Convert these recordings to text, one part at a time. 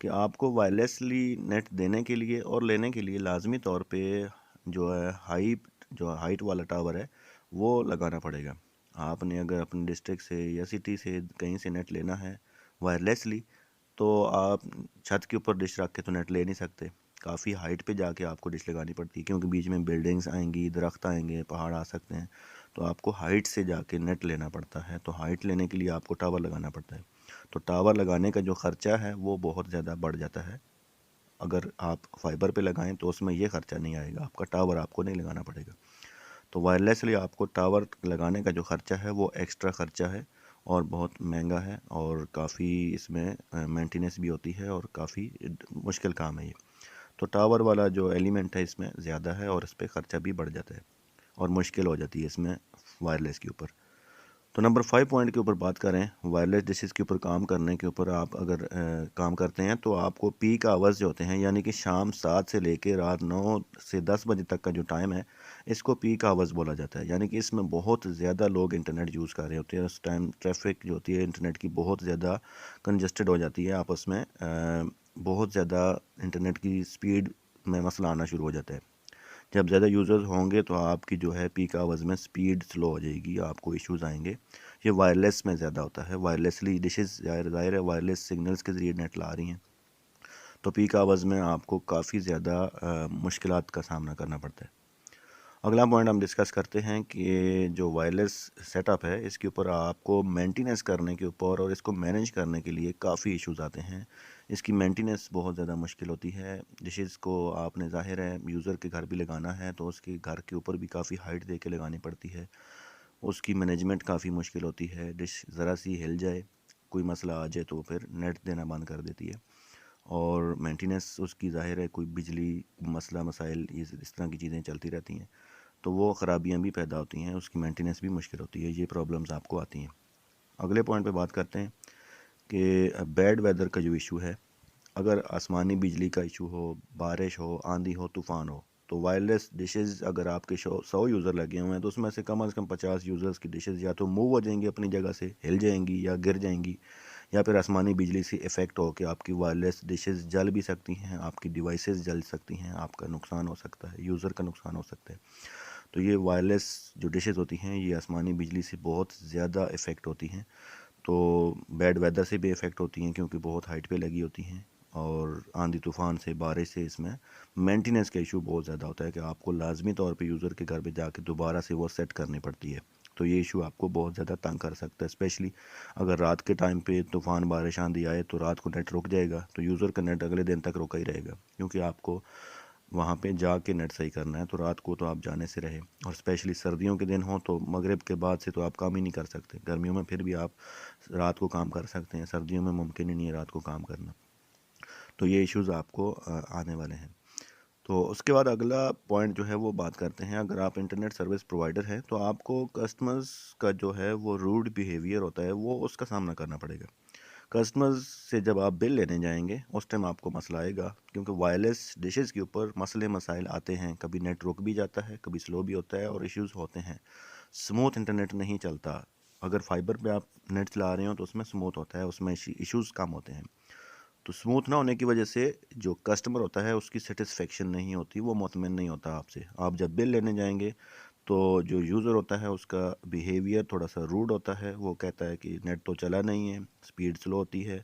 کہ آپ کو وائرلیسلی نیٹ دینے کے لیے اور لینے کے لیے لازمی طور پہ جو ہے ہائٹ والا ٹاور ہے وہ لگانا پڑے گا۔ آپ نے اگر اپنے ڈسٹرکٹ سے یا سٹی سے کہیں سے نیٹ لینا ہے وائرلیسلی تو آپ چھت کے اوپر ڈش رکھ کے تو نیٹ لے نہیں سکتے، کافی ہائٹ پہ جا کے آپ کو ڈش لگانی پڑتی ہے، کیونکہ بیچ میں بلڈنگز آئیں گی، درخت آئیں گے، پہاڑ آ سکتے ہیں، تو آپ کو ہائٹ سے جا کے نیٹ لینا پڑتا ہے۔ تو ہائٹ لینے کے لیے آپ کو ٹاور لگانا پڑتا ہے، تو ٹاور لگانے کا جو خرچہ ہے وہ بہت زیادہ بڑھ جاتا ہے۔ اگر آپ فائبر پہ لگائیں تو اس میں یہ خرچہ نہیں آئے گا، آپ کا ٹاور آپ کو نہیں لگانا پڑے گا۔ تو وائرلیسلی آپ کو ٹاور لگانے کا جو خرچہ ہے وہ ایکسٹرا خرچہ ہے اور بہت مہنگا ہے، اور کافی اس میں مینٹیننس بھی ہوتی ہے اور کافی مشکل کام ہے یہ۔ تو ٹاور والا جو ایلیمنٹ ہے اس میں زیادہ ہے اور اس پہ خرچہ بھی بڑھ جاتا ہے اور مشکل ہو جاتی ہے اس میں وائرلیس کے اوپر۔ تو نمبر 5 پوائنٹ کے اوپر بات کریں، وائرلیس ڈشز کے اوپر کام کرنے کے اوپر آپ اگر کام کرتے ہیں تو آپ کو پیک آورز جو ہوتے ہیں، یعنی کہ شام 7 سے لے کے رات 9 سے 10 بجے تک کا جو ٹائم ہے، اس کو پیک آورز بولا جاتا ہے۔ یعنی کہ اس میں بہت زیادہ لوگ انٹرنیٹ یوز کر رہے ہوتے ہیں، اس ٹائم ٹریفک جو ہوتی ہے انٹرنیٹ کی بہت زیادہ کنجسٹڈ ہو جاتی ہے، آپس میں بہت زیادہ انٹرنیٹ کی سپیڈ میں مسئلہ آنا شروع ہو جاتا ہے۔ جب زیادہ یوزرز ہوں گے تو آپ کی جو ہے پیک آورز میں سپیڈ سلو ہو جائے گی، آپ کو ایشوز آئیں گے۔ یہ وائرلیس میں زیادہ ہوتا ہے، وائرلیسلی ڈشز ظاہر ہے وائرلیس سگنلز کے ذریعے نیٹ لا رہی ہیں، تو پیک آورز میں آپ کو کافی زیادہ مشکلات کا سامنا کرنا پڑتا ہے۔ اگلا پوائنٹ ہم ڈسکس کرتے ہیں کہ جو وائرلیس سیٹ اپ ہے اس کے اوپر آپ کو مینٹیننس کرنے کے اوپر اور اس کو مینیج کرنے کے لیے کافی ایشوز آتے ہیں۔ اس کی مینٹیننس بہت زیادہ مشکل ہوتی ہے۔ ڈشز کو آپ نے ظاہر ہے یوزر کے گھر بھی لگانا ہے تو اس کے گھر کے اوپر بھی کافی ہائٹ دے کے لگانی پڑتی ہے، اس کی مینجمنٹ کافی مشکل ہوتی ہے۔ ڈش ذرا سی ہل جائے، کوئی مسئلہ آ جائے تو پھر نیٹ دینا بند کر دیتی ہے، اور مینٹیننس اس کی ظاہر ہے کوئی بجلی مسئلہ مسائل اس طرح کی چیزیں چلتی رہتی ہیں، تو وہ خرابیاں بھی پیدا ہوتی ہیں، اس کی مینٹیننس بھی مشکل ہوتی ہے، یہ پرابلمز آپ کو آتی ہیں۔ اگلے پوائنٹ پہ بات کرتے ہیں کہ بیڈ ویدر کا جو ایشو ہے، اگر آسمانی بجلی کا ایشو ہو، بارش ہو، آندھی ہو، طوفان ہو، تو وائرلیس ڈشز اگر آپ کے 100 یوزر لگے ہوئے ہیں تو اس میں سے کم از کم 50 یوزرز کی ڈشز یا تو موو ہو جائیں گی اپنی جگہ سے، ہل جائیں گی یا گر جائیں گی، یا پھر آسمانی بجلی سے افیکٹ ہو کہ آپ کی وائرلیس ڈشز جل بھی سکتی ہیں، آپ کی ڈیوائسز جل سکتی ہیں، آپ کا نقصان ہو سکتا ہے، یوزر کا نقصان ہو سکتا ہے۔ تو یہ وائرلیس جو ڈشز ہوتی ہیں یہ آسمانی بجلی سے بہت زیادہ افیکٹ ہوتی ہیں، تو بیڈ ویدر سے بھی افیکٹ ہوتی ہیں کیونکہ بہت ہائٹ پہ لگی ہوتی ہیں، اور آندھی طوفان سے، بارش سے اس میں مینٹیننس کا ایشو بہت زیادہ ہوتا ہے کہ آپ کو لازمی طور پہ یوزر کے گھر پہ جا کے دوبارہ سے وہ سیٹ کرنی پڑتی ہے، تو یہ ایشو آپ کو بہت زیادہ تنگ کر سکتا ہے، اسپیشلی اگر رات کے ٹائم پہ طوفان بارش آندھی آئے تو رات کو نیٹ رک جائے گا، تو یوزر کا نیٹ اگلے دن تک روکا ہی رہے گا، کیونکہ آپ کو وہاں پہ جا کے نیٹ صحیح کرنا ہے، تو رات کو تو آپ جانے سے رہے، اور اسپیشلی سردیوں کے دن ہوں تو مغرب کے بعد سے تو آپ کام ہی نہیں کر سکتے، گرمیوں میں پھر بھی آپ رات کو کام کر سکتے ہیں، سردیوں میں ممکن ہی نہیں ہے رات کو کام کرنا، تو یہ ایشوز آپ کو آنے والے ہیں۔ تو اس کے بعد اگلا پوائنٹ جو ہے وہ بات کرتے ہیں، اگر آپ انٹرنیٹ سروس پرووائڈر ہیں تو آپ کو کسٹمرز کا جو ہے وہ روڈ بیہیویئر ہوتا ہے وہ اس کا سامنا کرنا پڑے گا۔ کسٹمرز سے جب آپ بل لینے جائیں گے اس ٹائم آپ کو مسئلہ آئے گا، کیونکہ وائرلیس ڈشز کے اوپر مسئلے مسائل آتے ہیں، کبھی نیٹ رک بھی جاتا ہے، کبھی سلو بھی ہوتا ہے، اور ایشوز ہوتے ہیں، سموتھ انٹرنیٹ نہیں چلتا۔ اگر فائبر پہ آپ نیٹ چلا رہے ہوں تو اس میں سموتھ ہوتا ہے، اس میں ایشوز کم ہوتے ہیں، تو سموتھ نہ ہونے کی وجہ سے جو کسٹمر ہوتا ہے اس کی سیٹسفیکشن نہیں ہوتی، وہ مطمئن نہیں ہوتا آپ سے۔ آپ جب بل لینے جائیں گے تو جو یوزر ہوتا ہے اس کا بیہیویئر تھوڑا سا روڈ ہوتا ہے، وہ کہتا ہے کہ نیٹ تو چلا نہیں ہے، سپیڈ سلو ہوتی ہے،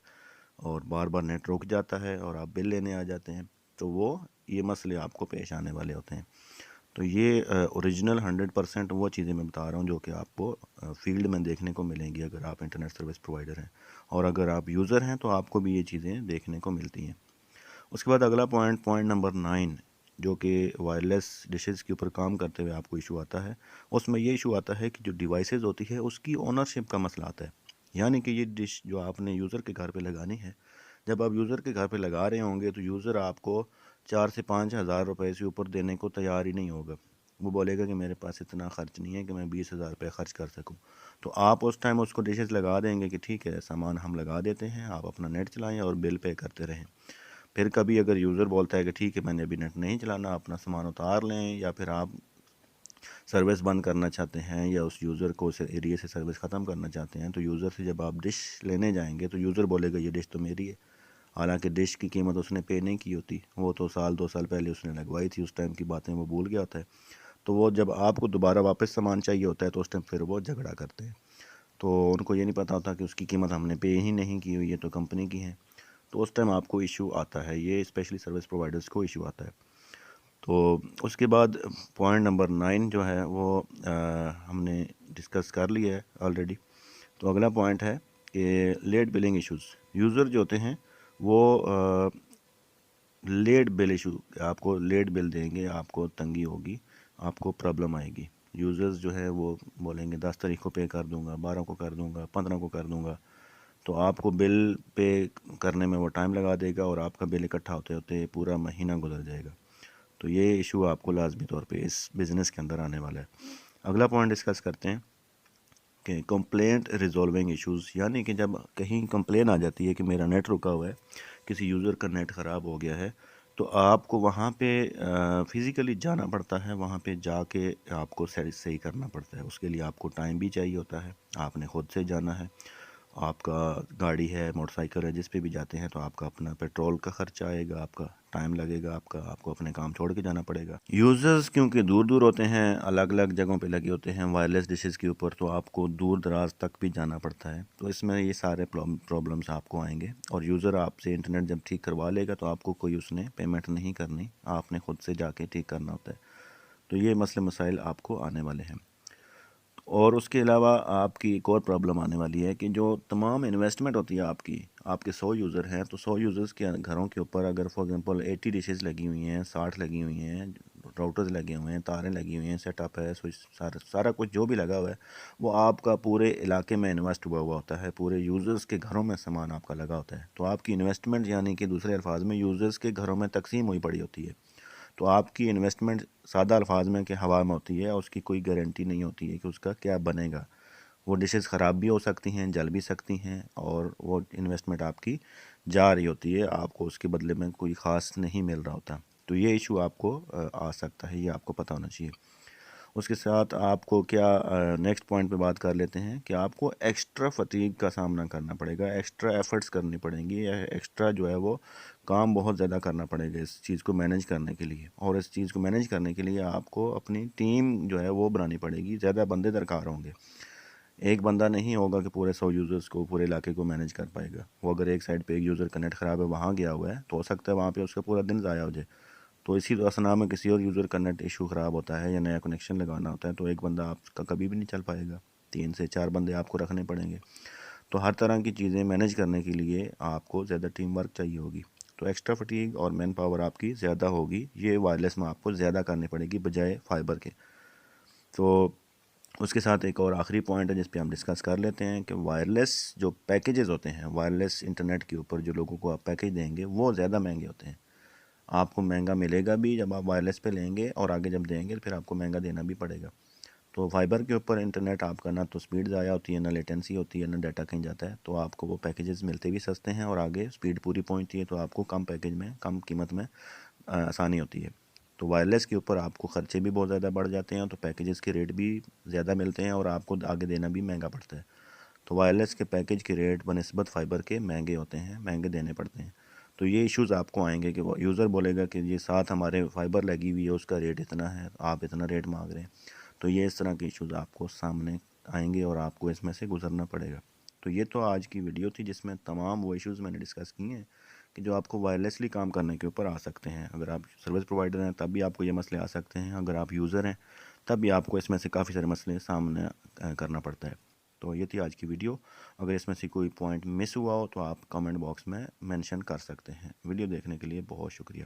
اور بار بار نیٹ رک جاتا ہے، اور آپ بل لینے آ جاتے ہیں، تو وہ یہ مسئلے آپ کو پیش آنے والے ہوتے ہیں۔ تو یہ اوریجنل 100% وہ چیزیں میں بتا رہا ہوں جو کہ آپ کو فیلڈ میں دیکھنے کو ملیں گی اگر آپ انٹرنیٹ سروس پرووائڈر ہیں، اور اگر آپ یوزر ہیں تو آپ کو بھی یہ چیزیں دیکھنے کو ملتی ہیں۔ اس کے بعد اگلا پوائنٹ نمبر 9 جو کہ وائرلیس ڈشز کے اوپر کام کرتے ہوئے آپ کو ایشو آتا ہے، اس میں یہ ایشو آتا ہے کہ جو ڈیوائسز ہوتی ہے اس کی اونرشپ کا مسئلہ آتا ہے، یعنی کہ یہ ڈش جو آپ نے یوزر کے گھر پہ لگانی ہے، جب آپ یوزر کے گھر پہ لگا رہے ہوں گے تو یوزر آپ کو 4 سے 5 ہزار روپے سے اوپر دینے کو تیار ہی نہیں ہوگا، وہ بولے گا کہ میرے پاس اتنا خرچ نہیں ہے کہ میں 20,000 روپے خرچ کر سکوں، تو آپ اس ٹائم اس کو ڈشز لگا دیں گے کہ ٹھیک ہے سامان ہم لگا دیتے ہیں، آپ اپنا نیٹ چلائیں اور بل پے کرتے رہیں۔ پھر کبھی اگر یوزر بولتا ہے کہ ٹھیک ہے میں نے ابھی نیٹ نہیں چلانا، اپنا سامان اتار لیں، یا پھر آپ سروس بند کرنا چاہتے ہیں یا اس یوزر کو اس ایریے سے سروس ختم کرنا چاہتے ہیں، تو یوزر سے جب آپ ڈش لینے جائیں گے تو یوزر بولے گا یہ ڈش تو میری ہے، حالانکہ ڈش کی قیمت اس نے پے نہیں کی ہوتی، وہ تو سال 2 سال پہلے اس نے لگوائی تھی، اس ٹائم کی باتیں وہ بھول گیا ہوتا ہے۔ تو وہ جب آپ کو دوبارہ واپس سامان چاہیے ہوتا ہے تو اس ٹائم پھر وہ جھگڑا کرتے ہیں، تو ان کو یہ نہیں پتہ ہوتا کہ اس کی قیمت ہم نے پے ہی نہیں کی ہوئی ہے، تو کمپنی کی ہے، تو اس ٹائم آپ کو ایشو آتا ہے، یہ اسپیشلی سروس پرووائڈرز کو ایشو آتا ہے۔ تو اس کے بعد پوائنٹ نمبر 9 جو ہے وہ ہم نے ڈسکس کر لیا ہے آلریڈی۔ تو اگلا پوائنٹ ہے کہ لیٹ بلنگ ایشوز، یوزر جو ہوتے ہیں وہ لیٹ بل ایشو، آپ کو لیٹ بل دیں گے، آپ کو تنگی ہوگی، آپ کو پرابلم آئے گی۔ یوزرز جو ہے وہ بولیں گے 10 تاریخ کو پے کر دوں گا، 12 کو کر دوں گا، 15 کو کر دوں گا، تو آپ کو بل پے کرنے میں وہ ٹائم لگا دے گا اور آپ کا بل اکٹھا ہوتے ہوتے پورا مہینہ گزر جائے گا۔ تو یہ ایشو آپ کو لازمی طور پہ اس بزنس کے اندر آنے والا ہے۔ اگلا پوائنٹ ڈسکس کرتے ہیں کہ کمپلینٹ ریزولونگ ایشوز، یعنی کہ جب کہیں کمپلین آ جاتی ہے کہ میرا نیٹ رکا ہوا ہے، کسی یوزر کا نیٹ خراب ہو گیا ہے، تو آپ کو وہاں پہ فزیکلی جانا پڑتا ہے، وہاں پہ جا کے آپ کو صحیح کرنا پڑتا ہے۔ اس کے لیے آپ کو ٹائم بھی چاہیے ہوتا ہے، آپ نے خود سے جانا ہے، آپ کا گاڑی ہے، موٹر سائیکل ہے، جس پہ بھی جاتے ہیں تو آپ کا اپنا پیٹرول کا خرچہ آئے گا، آپ کا ٹائم لگے گا، آپ کو اپنے کام چھوڑ کے جانا پڑے گا۔ یوزرز کیونکہ دور دور ہوتے ہیں، الگ الگ جگہوں پہ لگے ہوتے ہیں وائرلیس ڈشز کے اوپر، تو آپ کو دور دراز تک بھی جانا پڑتا ہے، تو اس میں یہ سارے پرابلمس آپ کو آئیں گے، اور یوزر آپ سے انٹرنیٹ جب ٹھیک کروا لے گا تو آپ کو کوئی اس نے پیمنٹ نہیں کرنی، آپ نے خود سے جا کے ٹھیک کرنا ہوتا ہے۔ تو یہ مسئلے مسائل آپ کو آنے والے ہیں۔ اور اس کے علاوہ آپ کی ایک اور پرابلم آنے والی ہے کہ جو تمام انویسٹمنٹ ہوتی ہے آپ کے 100 یوزر ہیں، تو 100 یوزرز کے گھروں کے اوپر اگر فار ایگزامپل 80 ڈشز لگی ہوئی ہیں، 60 لگی ہوئی ہیں، راؤٹرز لگے ہوئے ہیں، تاریں لگی ہوئی ہیں، سیٹ اپ ہے، سوئچ، سارا کچھ جو بھی لگا ہوا ہے وہ آپ کا پورے علاقے میں انویسٹ ہوا ہوتا ہے، پورے یوزرز کے گھروں میں سامان آپ کا لگا ہوتا ہے، تو آپ کی انویسٹمنٹ یعنی کہ دوسرے الفاظ میں یوزرز کے گھروں میں تقسیم ہوئی پڑی ہوتی ہے۔ تو آپ کی انویسٹمنٹ سادہ الفاظ میں کہ ہوا میں ہوتی ہے، اس کی کوئی گارنٹی نہیں ہوتی ہے کہ اس کا کیا بنے گا، وہ ڈشز خراب بھی ہو سکتی ہیں، جل بھی سکتی ہیں، اور وہ انویسٹمنٹ آپ کی جا رہی ہوتی ہے، آپ کو اس کے بدلے میں کوئی خاص نہیں مل رہا ہوتا، تو یہ ایشو آپ کو آ سکتا ہے، یہ آپ کو پتہ ہونا چاہیے۔ اس کے ساتھ آپ کو کیا نیکسٹ پوائنٹ پہ بات کر لیتے ہیں کہ آپ کو ایکسٹرا فٹیگ کا سامنا کرنا پڑے گا، ایکسٹرا ایفرٹس کرنی پڑیں گی، یا ایکسٹرا جو ہے وہ کام بہت زیادہ کرنا پڑے گا اس چیز کو مینیج کرنے کے لیے، اور اس چیز کو مینیج کرنے کے لیے آپ کو اپنی ٹیم جو ہے وہ بنانی پڑے گی، زیادہ بندے درکار ہوں گے۔ ایک بندہ نہیں ہوگا کہ پورے 100 یوزرز کو، پورے علاقے کو مینیج کر پائے گا۔ وہ اگر ایک سائڈ پہ ایک یوزر کا نیٹ خراب ہے، وہاں گیا ہوا ہے، تو ہو سکتا ہے وہاں پہ اس کا پورا دن ضائع ہو جائے، تو اسی اثناء میں کسی اور یوزر کا نیٹ ایشو خراب ہوتا ہے یا نیا کنیکشن لگانا ہوتا ہے، تو ایک بندہ آپ کا کبھی بھی نہیں چل پائے گا، 3 سے 4 بندے آپ کو رکھنے پڑیں گے۔ تو ہر طرح کی چیزیں مینیج کرنے کے لیے آپ کو زیادہ ٹیم ورک چاہیے ہوگی، تو ایکسٹرا فٹیگ اور مین پاور آپ کی زیادہ ہوگی، یہ وائرلیس میں آپ کو زیادہ کرنی پڑے گی بجائے فائبر کے۔ تو اس کے ساتھ ایک اور آخری پوائنٹ ہے جس پہ ہم ڈسکس کر لیتے ہیں کہ وائرلیس جو پیکیجز ہوتے ہیں، وائرلیس انٹرنیٹ کے اوپر جو لوگوں کو آپ پیکیج دیں گے وہ زیادہ مہنگے ہوتے ہیں، آپ کو مہنگا ملے گا بھی جب آپ وائرلیس پہ لیں گے، اور آگے جب دیں گے پھر آپ کو مہنگا دینا بھی پڑے گا۔ تو فائبر کے اوپر انٹرنیٹ آپ کا نہ تو سپیڈ ضائع ہوتی ہے، نہ لیٹنسی ہوتی ہے، نہ ڈیٹا کہیں جاتا ہے، تو آپ کو وہ پیکیجز ملتے بھی سستے ہیں، اور آگے سپیڈ پوری پہنچتی ہے، تو آپ کو کم پیکیج میں، کم قیمت میں آسانی ہوتی ہے۔ تو وائرلیس کے اوپر آپ کو خرچے بھی بہت زیادہ بڑھ جاتے ہیں، تو پیکیجز کے ریٹ بھی زیادہ ملتے ہیں، اور آپ کو آگے دینا بھی مہنگا پڑتا ہے۔ تو وائرلیس کے پیکیج کے ریٹ بنسبت فائبر کے مہنگے ہوتے ہیں، مہنگے دینے پڑتے ہیں۔ تو یہ ایشوز آپ کو آئیں گے کہ وہ یوزر بولے گا کہ یہ ساتھ ہمارے فائبر لگی ہوئی ہے، اس کا ریٹ اتنا ہے، آپ اتنا ریٹ مانگ رہے ہیں، تو یہ اس طرح کے ایشوز آپ کو سامنے آئیں گے اور آپ کو اس میں سے گزرنا پڑے گا۔ تو یہ تو آج کی ویڈیو تھی جس میں تمام وہ ایشوز میں نے ڈسکس کیے ہیں کہ جو آپ کو وائرلیسلی کام کرنے کے اوپر آ سکتے ہیں۔ اگر آپ سروس پرووائڈر ہیں تب بھی آپ کو یہ مسئلے آ سکتے ہیں، اگر آپ یوزر ہیں تب بھی آپ کو اس میں سے کافی سارے مسئلے سامنے کرنا پڑتا ہے۔ تو یہ تھی آج کی ویڈیو، اگر اس میں سے کوئی پوائنٹ مس ہوا ہو تو آپ کمنٹ باکس میں مینشن کر سکتے ہیں۔ ویڈیو دیکھنے کے لیے بہت شکریہ۔